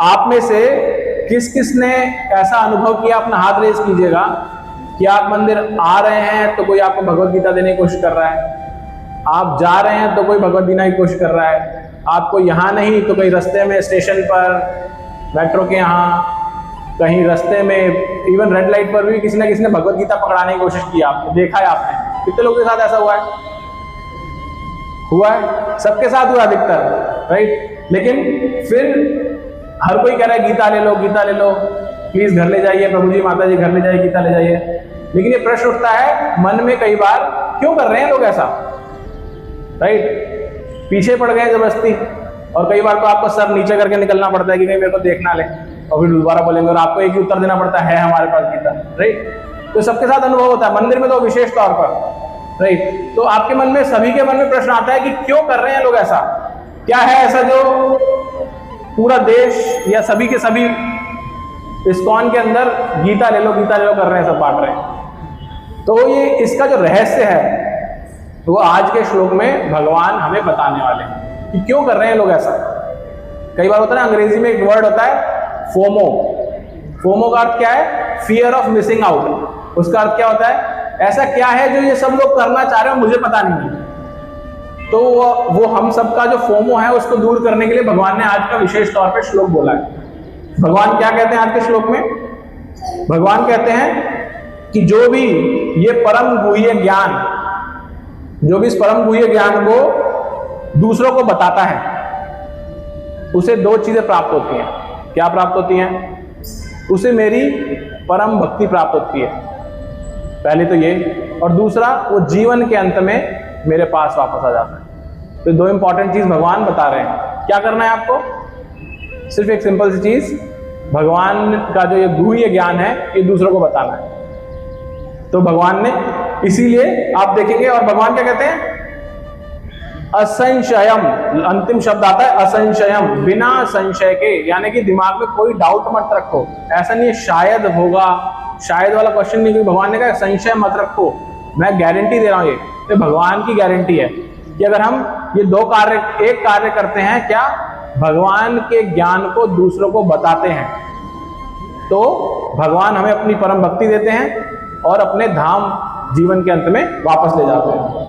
आप में से किस किस ने ऐसा अनुभव किया, अपना हाथ रेज कीजिएगा कि आप मंदिर आ रहे हैं तो कोई आपको भगवत गीता देने की कोशिश कर रहा है, आप जा रहे हैं तो कोई भगवत गीता की कोशिश कर रहा है, आपको यहाँ नहीं तो कहीं रास्ते में, स्टेशन पर, मेट्रो के यहाँ, कहीं रास्ते में, इवन रेड लाइट पर भी किसी न किसी ने भगवत गीता पकड़ाने की कोशिश की, आपने देखा है। आपने कितने लोगों के साथ ऐसा हुआ है? हुआ है, सबके साथ हुआ अधिकतर, राइट। लेकिन फिर हर कोई कह रहा है गीता ले लो, गीता ले लो, प्लीज घर ले जाइए, प्रभु जी माता जी घर ले जाइए, गीता ले जाइए। लेकिन ये प्रश्न उठता है मन में कई बार, क्यों कर रहे हैं लोग ऐसा, राइट। पीछे पड़ गए जबरदस्ती, और कई बार तो आपको सर नीचे करके निकलना पड़ता है कि कहीं मेरे को देखना ले, और फिर दोबारा बोलेंगे, और आपको एक ही उत्तर देना पड़ता है हमारे पास गीता, राइट। तो सबके साथ अनुभव होता है, मंदिर में तो विशेष तौर पर, राइट। तो आपके मन में, सभी के मन में प्रश्न आता है कि क्यों कर रहे हैं लोग ऐसा, क्या है ऐसा जो पूरा देश या सभी के सभी इस्कॉन के अंदर गीता ले लो, गीता ले लो कर रहे हैं, सब बांट रहे हैं। तो ये इसका जो रहस्य है वो आज के श्लोक में भगवान हमें बताने वाले हैं कि क्यों कर रहे हैं लोग ऐसा। कई बार होता है ना, अंग्रेजी में एक वर्ड होता है फोमो। फोमो का अर्थ क्या है? Fear of missing out. उसका अर्थ क्या होता है? ऐसा क्या है जो ये सब लोग करना चाह रहे हो, मुझे पता नहीं है। तो वो हम सबका जो फोमो है उसको दूर करने के लिए भगवान ने आज का विशेष तौर पे श्लोक बोला है। भगवान क्या कहते हैं आज के श्लोक में? भगवान कहते हैं कि जो भी ये परम गुह्य ज्ञान, जो भी इस परम गुह्य ज्ञान को दूसरों को बताता है, उसे दो चीजें प्राप्त होती हैं। क्या प्राप्त होती हैं? उसे मेरी परम भक्ति प्राप्त होती है, पहले तो ये, और दूसरा वो जीवन के अंत में मेरे पास वापस आ जाता है। तो दो इंपॉर्टेंट चीज भगवान बता रहे हैं। क्या करना है आपको? सिर्फ एक सिंपल सी चीज, भगवान का जो ये गुह्य ज्ञान है ये दूसरों को बताना है। तो भगवान ने, इसीलिए आप देखेंगे, और भगवान क्या कहते हैं? असंशयम, अंतिम शब्द आता है असंशयम, बिना संशय के, यानी कि दिमाग में कोई डाउट मत रखो। ऐसा नहीं है शायद होगा, शायद वाला क्वेश्चन नहीं, क्योंकि भगवान ने कहा संशय मत रखो, मैं गारंटी दे रहा हूं। ये तो भगवान की गारंटी है कि अगर हम ये दो कार्य, एक कार्य करते हैं, क्या? भगवान के ज्ञान को दूसरों को बताते हैं, तो भगवान हमें अपनी परम भक्ति देते हैं और अपने धाम जीवन के अंत में वापस ले जाते हैं।